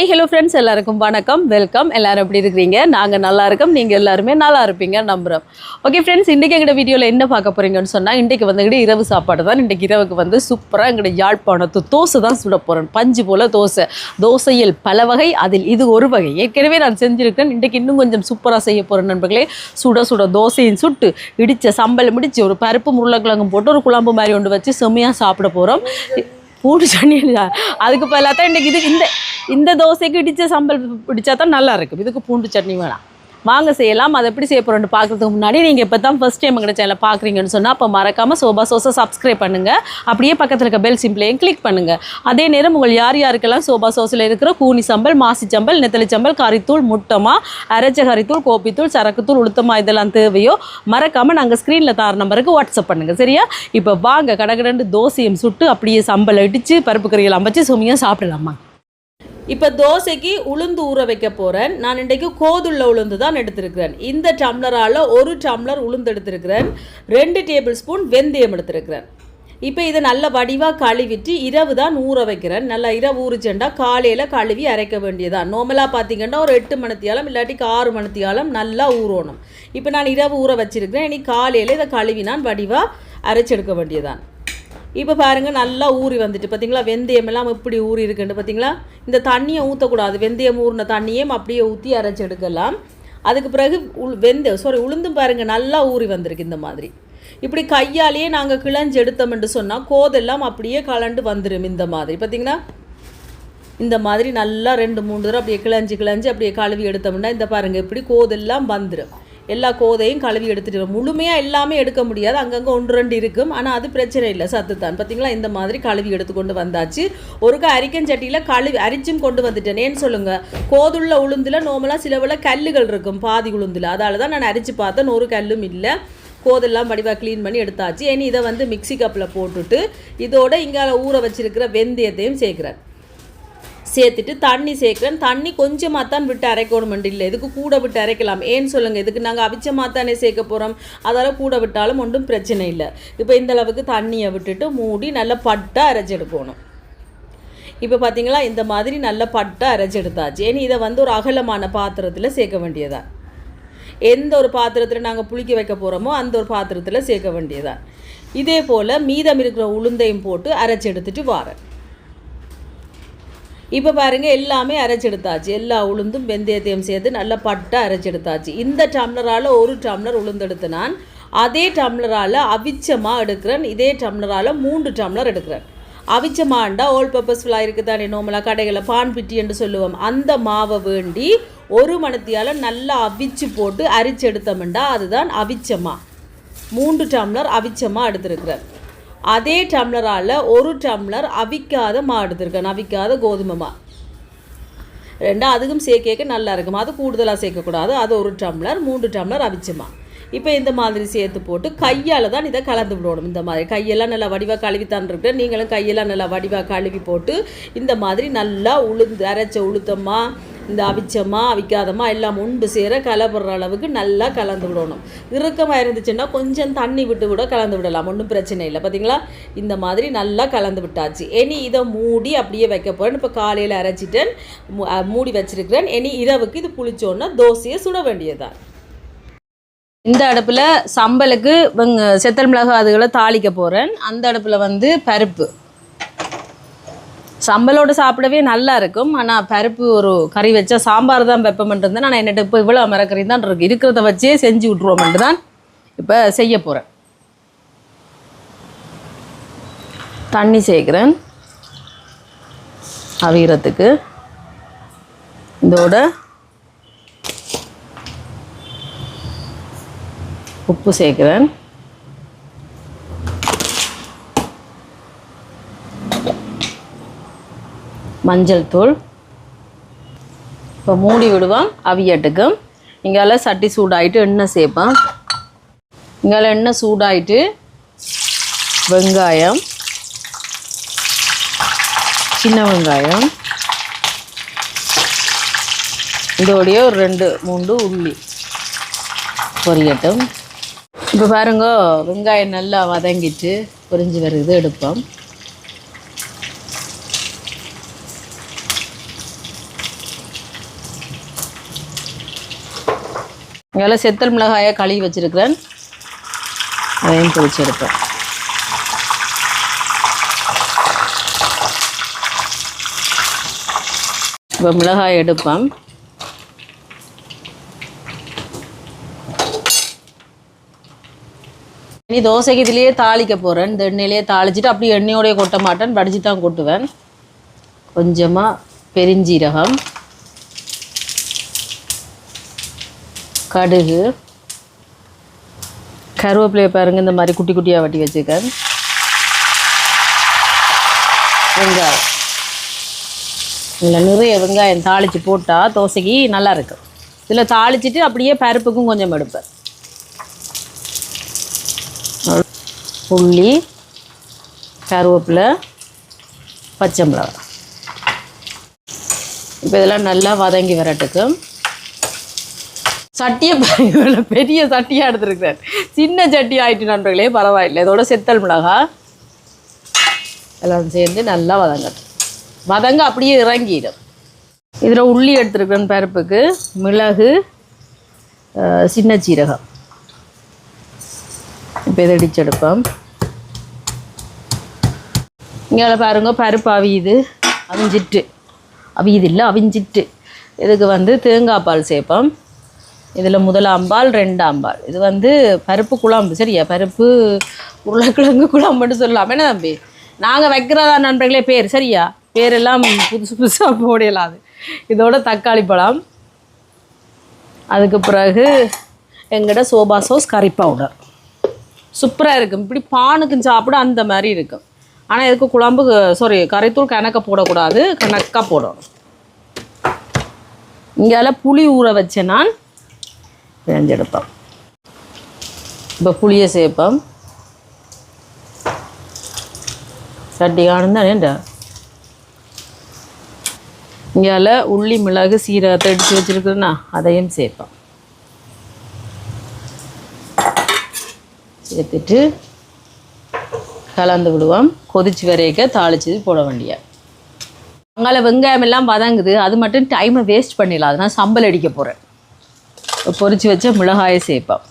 Hi hello friends, எல்லாருக்கும் வணக்கம், welcome. எல்லாரும் எப்படி இருக்கிறீங்க? நாங்கள் நல்லா இருக்கோம், நீங்கள் எல்லாருமே நல்லா இருப்பீங்க நம்புகிறோம். ஓகே ஃப்ரெண்ட்ஸ், இன்றைக்கி எங்கள் வீடியோவில் என்ன பார்க்க போகிறீங்கன்னு சொன்னால், இன்றைக்கி வந்துக்கிட்டு இரவு சாப்பாடு தான். இன்றைக்கி இரவுக்கு வந்து சூப்பராக எங்களுடைய யாழ்ப்பாணத்து தோசை தான் சுட போகிறேன். பஞ்சு போல் தோசையில் பல வகை, அதில் இது ஒரு வகை. ஏற்கனவே நான் செஞ்சுருக்கேன். இன்றைக்கி இன்னும் கொஞ்சம் சூப்பராக செய்ய போகிறேன் நண்பர்களே. சுட சுட தோசையும் சுட்டு இடித்த சம்பல் முடித்து ஒரு பருப்பு உருளைக்கிழங்கும் போட்டு ஒரு குழம்பு மாதிரி ஒன்று வச்சு செம்மையாக சாப்பிட போகிறோம். பூண்டு சட்னி அதுக்கு பதிலாக தான் இன்றைக்கி இந்த தோசைக்கு இடித்த சம்பல் பிடிச்சா தான் நல்லா இருக்கும். இதுக்கு பூண்டு சட்னி வேணாம். வாங்க செய்யலாம். அதை எப்படி செய்ய போகிறோன்னு பார்க்குறதுக்கு முன்னாடி நீங்கள் இப்போ தான் ஃபஸ்ட் டைம் எங்கள் சேனலை பார்க்குறீங்கன்னு சொன்னால் அப்போ மறக்காமல் சோபா சோஸை சப்ஸ்கிரைப் பண்ணுங்கள். அப்படியே பக்கத்தில் இருக்க பெல் சிம்பிளையும் கிளிக் பண்ணுங்கள். அதே நேரம் உங்கள் யாருக்கெல்லாம் சோபா சோஸில் இருக்கிற கூனி சம்பல், மாசி சம்பல், நெத்தலி சம்பல், கறித்தூள், முட்டமா, அரைச்ச கறித்தூள், கோப்பித்தூள், சரக்குத்தூள், உளுத்தமா இதெல்லாம் தேவையோ மறக்காமல் நாங்கள் ஸ்க்ரீனில் தார நம்பருக்கு வாட்ஸ்அப் பண்ணுங்கள். சரியா? இப்போ வாங்க கடகடண்டு தோசையும் சுட்டு அப்படியே சம்பளை இடித்து பருப்பு கறியெல்லாம் வச்சு சுமையாக சாப்பிடலாமா. இப்போ தோசைக்கு உளுந்து ஊற வைக்க போகிறேன். நான் இன்றைக்கு கோதுள்ள உளுந்து தான் எடுத்திருக்கிறேன். இந்த டம்ளரால் 1 டம்ளர் உளுந்து எடுத்திருக்கிறேன். 2 டேபிள் ஸ்பூன் வெந்தயம் எடுத்திருக்கிறேன். இப்போ இதை நல்லா வடிவாக கழுவிட்டு இரவு தான் ஊற வைக்கிறேன். நல்லா இரவு ஊறிச்சேண்டா காலையில் கழுவி அரைக்க வேண்டியதான். நார்மலாக பார்த்தீங்கன்னா ஒரு 8 மணித்தியாலம் இல்லாட்டி 6 மணித்தியாலம் நல்லா ஊறணும். இப்போ நான் இரவு ஊற வச்சிருக்கிறேன். இனி காலையில் இதை கழுவி நான் வடிவாக அரைச்செடுக்க வேண்டியதான். இப்போ பாருங்கள், நல்லா ஊறி வந்துட்டு பார்த்தீங்களா? வெந்தயம் எல்லாம் இப்படி ஊறி இருக்குன்னு பார்த்தீங்களா? இந்த தண்ணியை ஊற்றக்கூடாது. வெந்தயம் ஊறின தண்ணியும் அப்படியே ஊற்றி அரைச்சி எடுக்கலாம். அதுக்கு பிறகு உளுந்தும் பாருங்கள் நல்லா ஊறி வந்திருக்கு. இந்த மாதிரி இப்படி கையாலேயே நாங்கள் கிளஞ்சி எடுத்தோம்னு சொன்னால் கோதெல்லாம் அப்படியே கலண்டு வந்துடும். இந்த மாதிரி பார்த்தீங்கன்னா இந்த மாதிரி நல்லா 2-3 தடவை அப்படியே கிளஞ்சி அப்படியே கழுவி எடுத்தோம்னா இந்த பாருங்கள் இப்படி கோதெல்லாம் வந்துடும். எல்லா கோதையும் கழுவி எடுத்துகிட்டு முழுமையாக எல்லாமே எடுக்க முடியாது. அங்கங்கே 1-2 இருக்கும். ஆனால் அது பிரச்சனை இல்லை, சத்து தான். பார்த்தீங்களா? இந்த மாதிரி கழுவி எடுத்துக்கொண்டு வந்தாச்சு. ஒருக்கா அரிக்கஞ்சட்டியில் கழுவி அரிச்சும் கொண்டு வந்துட்டேன். ஏன்னு சொல்லுங்கள், கோதுள்ள உளுந்தில் நார்மலாக சில கல்லுகள் இருக்கும் பாதி உளுந்தில். அதால் தான் நான் அரிச்சு பார்த்தேன். ஒரு கல்லும் இல்லை. கோதெல்லாம் வடிவாக க்ளீன் பண்ணி எடுத்தாச்சு. இனி இதை வந்து மிக்சி கப்பில் போட்டுட்டு இதோட இங்கே ஊற வச்சிருக்கிற வெந்தயத்தையும் சேர்த்துட்டு தண்ணி சேர்க்குறேன். தண்ணி கொஞ்சமாக தான் விட்டு அரைக்கணும் இல்லை, இதுக்கு கூட விட்டு அரைக்கலாம். ஏன்னு சொல்லுங்கள், இதுக்கு நாங்கள் அவிச்சமாக தானே சேர்க்க போகிறோம். அதால் கூட விட்டாலும் ஒன்றும் பிரச்சனை இல்லை. இப்போ இந்த அளவுக்கு தண்ணியை விட்டுட்டு மூடி நல்லா பட்டாக அரைச்செடுக்கணும். இப்போ பார்த்தீங்களா, இந்த மாதிரி நல்லா பட்டாக அரைச்செடுத்தாச்சு. ஏன்னு இதை வந்து ஒரு அகலமான பாத்திரத்தில் சேர்க்க வேண்டியதான். எந்த ஒரு பாத்திரத்தில் நாங்கள் புளிக்க வைக்க போகிறோமோ அந்த ஒரு பாத்திரத்தில் சேர்க்க வேண்டியதான். இதே போல் மீதம் இருக்கிற உளுந்தையும் போட்டு அரைச்செடுத்துட்டு வாரேன். இப்போ பாருங்கள், எல்லாமே அரைச்செடுத்தாச்சு. எல்லா உளுந்தும் வெந்தயத்தையும் சேர்த்து நல்லா பட்டாக அரைச்செடுத்தாச்சு. இந்த டம்ளரால் 1 டம்ளர் உளுந்து எடுத்து நான் அதே டம்ளரால் அவிச்சமாக எடுக்கிறேன். இதே டம்ளரால் 3 டம்ளர் எடுக்கிறேன். அவிச்சமாண்டா ஓல் பர்பஸ் ஃப்ளாய் இருக்குது தானே, நார்மலாக கடைகளில் பான் பிட்டி என்று சொல்லுவோம். அந்த மாவை வேண்டி 1 மணித்தியால் நல்லா அவிச்சு போட்டு அரிச்செடுத்தோம்டா அதுதான் அவிச்சமா. 3 டம்ளர் அவிச்சமாக எடுத்துருக்கிறேன். அதே டம்ளரால் 1 டம்ளர் அவிக்காத மா எடுத்துருக்கேன். அவிக்காத கோதுமை மா 2 அதுக்கும் சேர்க்க நல்லா இருக்கும். அது கூடுதலாக சேர்க்கக்கூடாது. அது 1 டம்ளர், 3 டம்ளர் அவிச்சமா. இப்போ இந்த மாதிரி சேர்த்து போட்டு கையால் தான் இதை கலந்து விடணும். இந்த மாதிரி கையெல்லாம் நல்லா வடிவாக கழுவித்தான் இருக்கிறேன். நீங்களும் கையெல்லாம் நல்லா வடிவாக கழுவி போட்டு இந்த மாதிரி நல்லா அரைச்ச உளுத்தமா, இந்த அவிச்சமா அவிக்காதமா எல்லாம் ஒன்று சேர கலப்படுற அளவுக்கு நல்லா கலந்து விடணும். இறுக்கமாக இருந்துச்சுன்னா கொஞ்சம் தண்ணி விட்டு கூட கலந்து விடலாம், ஒன்றும் பிரச்சனை இல்லை. பார்த்தீங்களா? இந்த மாதிரி நல்லா கலந்து விட்டாச்சு. இனி இதை மூடி அப்படியே வைக்க போகிறேன். இப்போ காலையில் அரைச்சிட்டேன், மூடி வச்சிருக்கிறேன். இனி இரவுக்கு இது புளிச்சோன்னா தோசையை சுட வேண்டியதான். இந்த அடுப்பில் சம்பலுக்கு செத்தல் மிளகாய் அதுகளை தாளிக்க போகிறேன். அந்த அடுப்பில் வந்து பருப்பு சம்பலோடு சாப்பிடவே நல்லா இருக்கும். ஆனால் பருப்பு ஒரு கறி வச்சா சாம்பார் தான் வைப்போம்ன்றது. நான் என்னட்டு இப்போ இவ்வளோ மரக்கறி தான் இருக்குது, இருக்கிறத வச்சே செஞ்சு விட்ருவோம்ன்ட்டு தான் இப்போ செய்ய போகிறேன். தண்ணி சேர்க்குறேன் அவிகிறதுக்கு. இதோட உப்பு சேர்க்குறேன். மஞ்சள் தூள். இப்போ மூடி விடுவோம் அவியட்டுக்கும். இங்கால சட்டி சூடாயிட்டு எண்ணெய் சேர்ப்பேன். இங்கால எண்ணெய் சூடாயிட்டு வெங்காயம், சின்ன வெங்காயம், இதோடைய ஒரு 2-3 உள்ளி பொரியட்டும். இப்போ பாருங்க, வெங்காயம் நல்லா வதங்கிட்டு பொரிஞ்சு வருது, எடுப்போம். இங்கே செத்தல் மிளகாயை கழுவி வச்சுருக்கிறேன், அதையும் பொரிச்சு எடுப்பேன். இப்போ மிளகாய் எடுப்பேன். இனி தோசைக்கு இதுலேயே தாளிக்க போகிறேன். இந்த எண்ணெயிலேயே தாளிச்சிட்டு அப்படியே எண்ணெயோடையே கொட்ட மாட்டேன், வடிச்சு தான் கொட்டுவேன். கொஞ்சமாக பெருஞ்சீரகம், கடுகு, கருவேப்பிலையை பாருங்க இந்த மாதிரி குட்டி குட்டியாக வெட்டி வச்சுக்கேன். வெங்காயம், இதில் நிறைய வெங்காயம் தாளித்து போட்டால் தோசைக்கு நல்லா இருக்கும். இதில் தாளிச்சிட்டு அப்படியே பருப்புக்கும் கொஞ்சம் எடுப்பேன். உள்ளி, கருவேப்பிலை, பச்சை மிளகாய். இப்போ இதெல்லாம் நல்லா வதங்கி வரட்டுக்கும். சட்டியை பாருங்க, பெரிய சட்டியாக எடுத்துருக்கிறேன். சின்ன சட்டி ஆகிட்டு நண்பர்களே, பரவாயில்லை. இதோட செத்தல் மிளகாய் எல்லாம் சேர்ந்து நல்லா வதங்கட்டும். வதங்க அப்படியே இறங்கிடும். இதில் உள்ளி எடுத்துருக்கிறேன் பருப்புக்கு, மிளகு, சின்ன சீரகம். இப்போ இதை இடிச்செடுப்போம். இங்கே பாருங்க பருப்பு அவியுது, அவிஞ்சிட்டு இதுக்கு தேங்காய் பால் சேர்ப்போம். இதில் முதலாம் பால், ரெண்டாம் பால். இது பருப்பு குழம்பு, சரியா? பருப்பு உருளைக்கிழங்கு குழம்புன்னு சொல்லலாம். என்ன தம்பி, நாங்கள் வைக்கிறதா நண்பர்களே பேர், சரியா? பேரெல்லாம் புதுசு புதுசாக போடலாது. இதோட தக்காளி பழம், அதுக்கு பிறகு எங்கிட்ட சோபா சாஸ், கறி பவுடர். சூப்பராக இருக்கும். இப்படி பானுக்குன்னு சாப்பிட அந்த மாதிரி இருக்கும். ஆனால் இதுக்கு குழம்பு கரைத்தூள் கணக்க போடக்கூடாது, கணக்காக போடணும். இங்கே புளி ஊற வச்சேன் நான், பிழைஞ்செடுப்பேன். இப்போ புளியை சேர்ப்போம். சட்டி காணுந்தானேண்டா. இங்கே உள்ளி, மிளகு, சீரகத்தை அடித்து வச்சுருக்குறேன்னா அதையும் சேர்ப்போம். சேர்த்துட்டு கலந்து விடுவோம். கொதிச்சு வரைக்க தாளிச்சு போட வேண்டிய. அங்கால வெங்காயம் எல்லாம் வதங்குது, அது மட்டும் டைமை வேஸ்ட் பண்ணிடலாம். அதனால் சம்பல் அடிக்க போகிறேன். பொரிச்சு வச்ச மிளகாயை சேர்ப்போம்.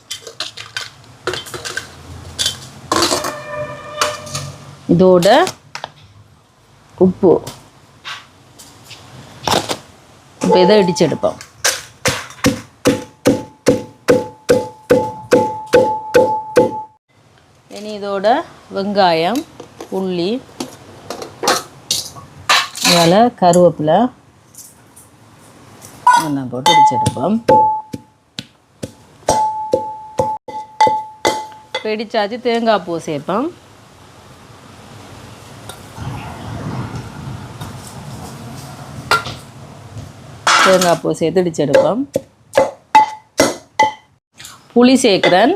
இதோட உப்பு, இப்போ இதை இடிச்செடுப்போம். இனி இதோட வெங்காயம், உள்ளி, அதில் கருவேப்பிலை எல்லாம் போட்டு இடிச்செடுப்போம். இடிச்சாச்சு, தேங்காய் பூ சேர்ப்போம். தேங்காய் பூ சேர்த்து இடிச்செடுப்போம். புளி சேர்க்குறேன்.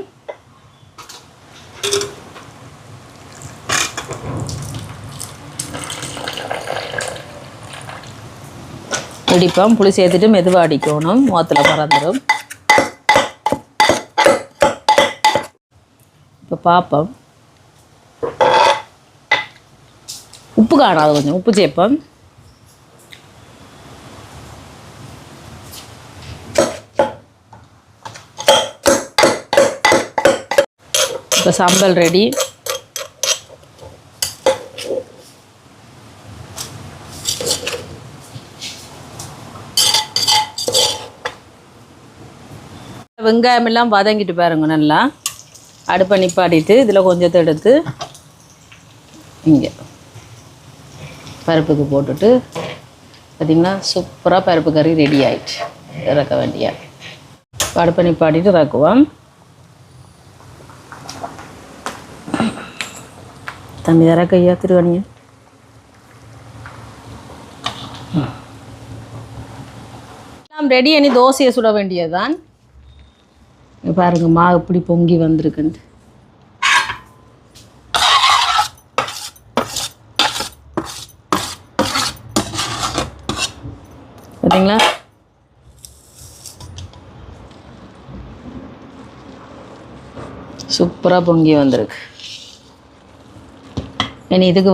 இடிப்போம். புளி சேர்த்துட்டு மெதுவாக அடிக்கணும், முகத்தில் பறந்துடும். இப்போ பார்ப்போம். உப்பு காணாது, கொஞ்சம் உப்பு சேர்ப்போம். இப்போ சம்பல் ரெடி. வெங்காயம் எல்லாம் வதங்கிட்டு பாருங்க. நல்லா அடுப்பை நிப்பாட்டிட்டு இதில் கொஞ்சத்தை எடுத்து இங்கே பருப்புக்கு போட்டுட்டு பார்த்திங்கன்னா சூப்பராக பருப்பு கறி ரெடி ஆகிடுச்சு. இறக்க வேண்டிய அடுப்பை நிப்பாட்டிட்டு இறக்குவோம். தம்பி இறக்கையா திருவணிய நாம் ரெடி பண்ணி தோசையை சுட வேண்டியதுதான். பாருங்க மாவு இப்படி பொங்கி வந்திருக்குன்னு. பார்த்தீங்களா? சூப்பராக பொங்கி வந்திருக்கு. இனி இதுக்கு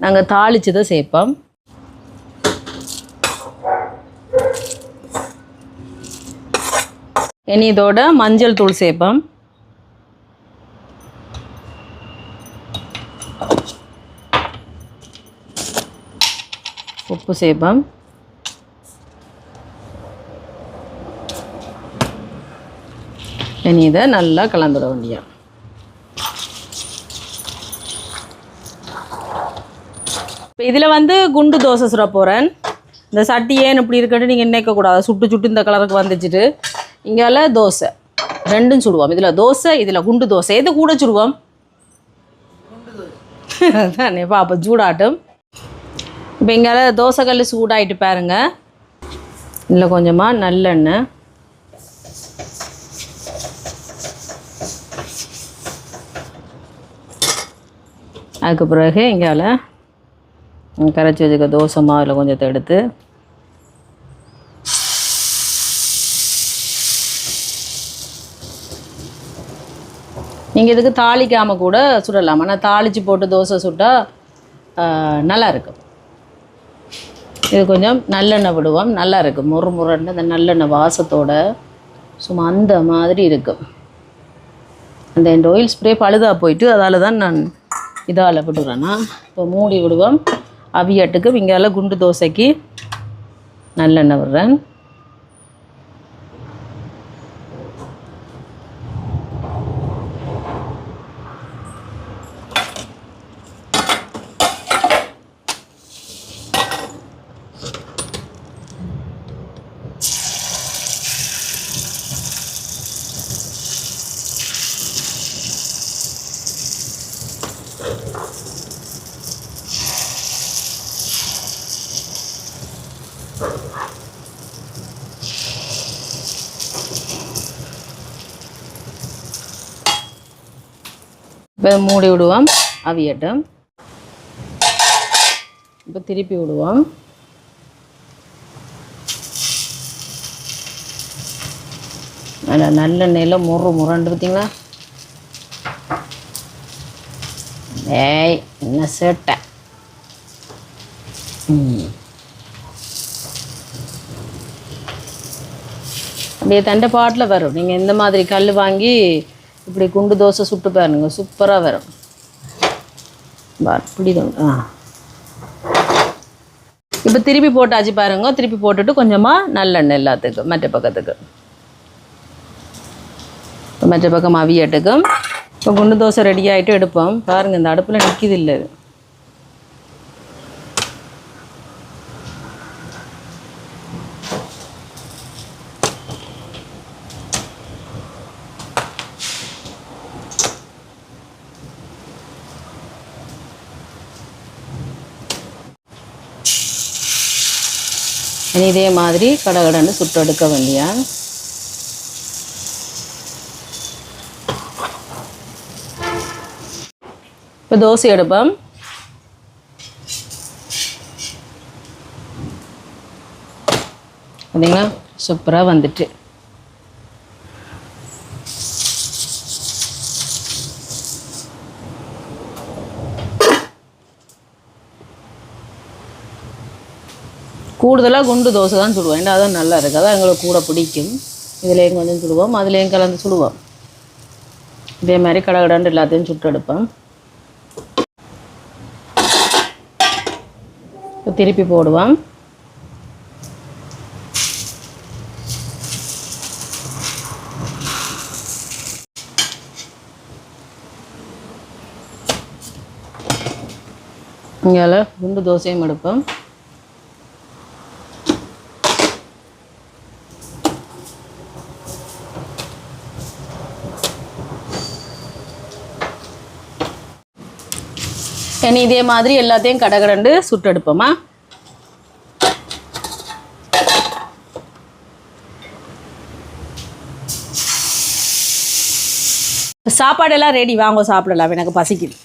நாங்கள் தாளிச்சதை சேர்ப்போம். இனி இதோட மஞ்சள் தூள் சேர்ப்போம். உப்பு சேர்ப்போம். இனி இதை நல்லா கலந்துட வேண்டிய. இப்போ இதில் வந்து குண்டு தோசை சுட போகிறேன். இந்த சட்டி ஏன் இப்படி இருக்குன்னு நீங்கள் நினைக்கக்கூடாது. சுட்டு சுட்டு இந்த கலருக்கு வந்துச்சுட்டு இங்கால தோசை ரெண்டும் சுடுவோம். இதில் தோசை, இதில் குண்டு தோசை. எது கூட சுடுவோம்? தானே பாப்பா சூடாட்டும். இப்போ இங்கால தோசைக்கல் சூடாகிட்டு பாருங்க. இல்லை கொஞ்சமாக நல்லெண்ணெய், அதுக்கு பிறகு இங்கால கரைச்சி வச்சுக்க தோசை மாவில் கொஞ்சத்தை எடுத்து நீங்கள் இதுக்கு தாளிக்காமல் கூட சுடலாம். ஆனால் தாளித்து போட்டு தோசை சுட்டால் நல்லா இருக்கும். இது கொஞ்சம் நல்லெண்ணெய் விடுவோம். நல்லா இருக்கும். முறுமுறன்னு அந்த நல்லெண்ணெய் வாசத்தோட சும்மா அந்த மாதிரி இருக்கும். அந்த என் ஆயில் ஸ்ப்ரே பழுதாக போயிட்டு அதால் தான் நான் இதால் விடுறேன்னா. இப்போ மூடி விடுவோம். அவியட்டுக்கு இங்கால குண்டு தோசைக்கு நல்லெண்ணெய் விடுறேன். இப்போ மூடி விடுவோம். அவியட்டும். இப்போ திருப்பி விடுவோம். நல்லெண்ணெயில் முறண்டு பார்த்தீங்களா? ஏய் என்ன சேட்டை. அப்படியே தண்டை பாட்டில் வரும். நீங்கள் இந்த மாதிரி கல் வாங்கி இப்படி குண்டு தோசை சுட்டு பாருங்க, சூப்பராக வரும். இப்படி இப்போ திருப்பி போட்டாச்சு பாருங்க. திருப்பி போட்டுட்டு கொஞ்சமாக நல்லெண்ணெய் எல்லாத்துக்கும் மற்ற பக்கத்துக்கு. இப்போ மற்ற பக்கம் அவியட்டுக்கும். இப்போ குண்டு தோசை ரெடி ஆகிட்டு எடுப்போம். பாருங்கள் இந்த அடுப்பில் நிற்கிது இல்லை. இனி இதே மாதிரி கடகடன்னு சுட்டு எடுக்க வேண்டியா. இப்போ தோசை எடுப்போம். பார்த்தீங்களா சூப்பராக வந்துட்டு. கூடுதலாக குண்டு தோசை தான் சுடுவோம். ஏன்னா அதான் நல்லா இருக்குது. அதான் எங்களுக்கு கூட பிடிக்கும். இதுலேயும் கொஞ்சம் சுடுவோம், அதுலேயும் கலந்து சுடுவோம். இதே மாதிரி கடகடண்டு எல்லாத்தையும் சுட்டு எடுப்போம். திருப்பி போடுவோம். இங்கே குண்டு தோசையும் எடுப்போம். இனி இதே மாதிரி எல்லாத்தையும் கடகடண்டு சுட்டு எடுப்போமா. சாப்பாடெல்லாம் ரெடி, வாங்க சாப்பிடலாம். எனக்கு பசிக்குது.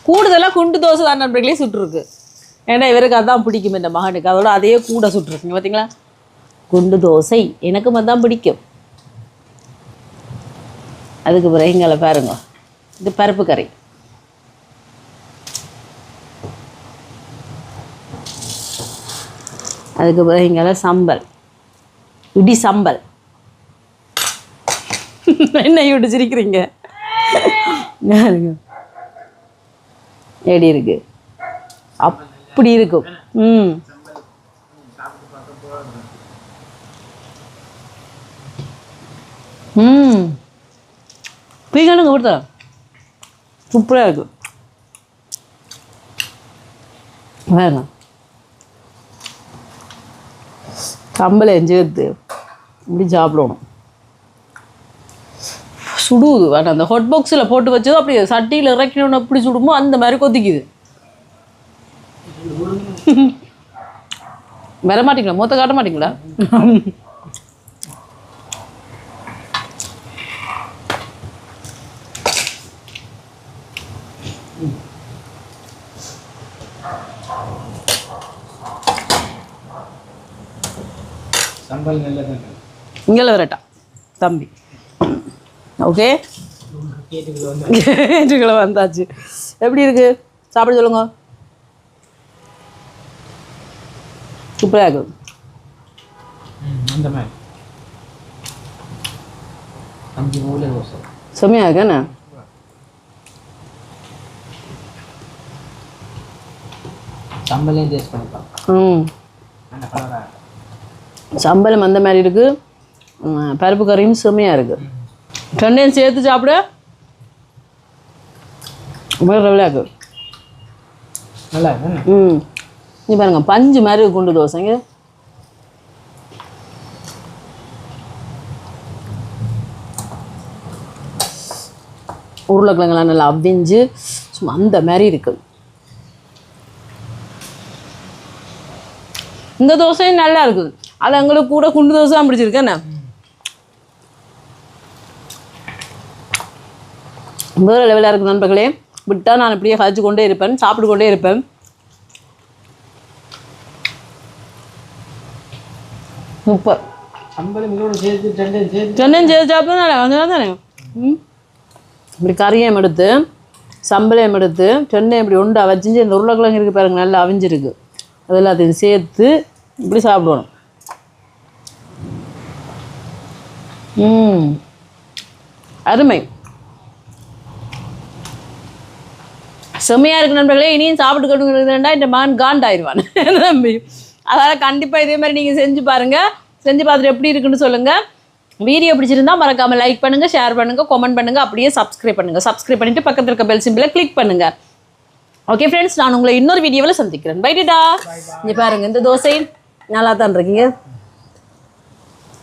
கூடுதலாக குண்டு தோசை தான் நண்பர்களே சுட்டுருக்கு. ஏன்னா இவருக்கு அதான் பிடிக்கும், இந்த மகனுக்கு. அதோட அதையே கூட சுட்டுருக்குங்க. பார்த்தீங்களா, குண்டு தோசை எனக்கும் அதான் பிடிக்கும். அதுக்கு பிறகு இங்கே பாருங்க, இது பருப்பு கறி. அதுக்கு பிறகு இங்கே சம்பல். இடி சம்பல். என்ன இப்படி சிரிக்கிறீங்க? எப்படி இருக்கு? அப்படி இருக்கும். பீக்கனுங்க கொடுத்தா சூப்பராக இருக்கு. வேணும் சம்பளை சேர்த்து இப்படி சாப்பிடணும். சுடுது வேணாம். அந்த ஹாட் பாக்ஸில் போட்டு வச்சதும் அப்படி சட்டியில் இறக்கணும்னு அப்படி சுடுமோ அந்த மாதிரி கொதிக்குது. வர மாட்டீங்களா? மொத்த காட்ட மாட்டீங்களா? இங்கே வரட்டா தம்பி. ஓகே கேட்டுக்களை வந்தாச்சு. எப்படி இருக்கு? சாப்பிட சொல்லுங்க. சூப்பராக இருக்கு. செம்மையா இருக்கேண்ணா. சம்பளம் அந்த மாதிரி இருக்கு. பருப்பு கறியும் செம்மையா இருக்கு. ரெண்டையும் சேர்த்து சாப்பிட நல்லா இருக்கு. நல்லா இருக்கு. நீ பாருங்க பஞ்சு மாதிரி குண்டு தோசைங்க. உருளைக்கிழங்கெல்லாம் நல்லா அவிஞ்சு சும்மா அந்த மாதிரி இருக்கு. இந்த தோசையும் நல்லா இருக்குது. அது எங்களுக்கு கூட குண்டு தோசை தான் பிடிச்சிருக்கேண்ணே. வேறு லெவலாக இருக்குது நண்பர்களே. விட்டால் நான் இப்படியே கழிச்சு கொண்டே இருப்பேன், சாப்பிட்டு கொண்டே இருப்பேன். சூப்பர். சென்னையும் சேர்த்து சாப்பிட்டா நல்லா தானே. இப்படி கறியம் எடுத்து சம்பளையம் எடுத்து சென்னை இப்படி உண்டா வச்சு இந்த உருளைக்கிழங்கு இருக்குது பாருங்க, நல்லா அவிஞ்சிருக்கு. அது எல்லாத்தையும் சேர்த்து இப்படி சாப்பிடணும். அருமை. செம்மையாக இருக்கு நண்பர்களே. இனியும் சாப்பிட்டு கட்டுங்கிறதுண்டா இந்த மான் காண்டாயிருவான் தம்பி. அதனால் கண்டிப்பாக இதே மாதிரி நீங்கள் செஞ்சு பாருங்கள். செஞ்சு பார்த்துட்டு எப்படி இருக்குன்னு சொல்லுங்கள். வீடியோ பிடிச்சிருந்தா மறக்காமல் லைக் பண்ணுங்கள், ஷேர் பண்ணுங்கள், கமெண்ட் பண்ணுங்கள், அப்படியே சப்ஸ்கிரைப் பண்ணுங்கள். சப்ஸ்கிரைப் பண்ணிவிட்டு பக்கத்தில் இருக்க பெல் சிம்பிளை கிளிக் பண்ணுங்கள். ஓகே ஃப்ரெண்ட்ஸ், நான் உங்களை இன்னொரு வீடியோவில் சந்திக்கிறேன். பைடா. இங்கே பாருங்கள், இந்த தோசை நல்லா தான் இருக்கீங்க.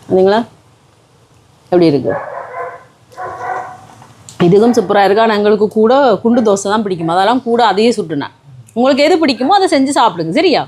வந்தீங்களா? எப்படி இருக்கு? இதுக்கும் சூப்பராக இருக்கு. ஆனால் எங்களுக்கு கூட குண்டு தோசை தான் பிடிக்கும். அதெல்லாம் கூட அதையே சுட்டுனேன். உங்களுக்கு எது பிடிக்குமோ அதை செஞ்சு சாப்பிடுங்க. சரியா?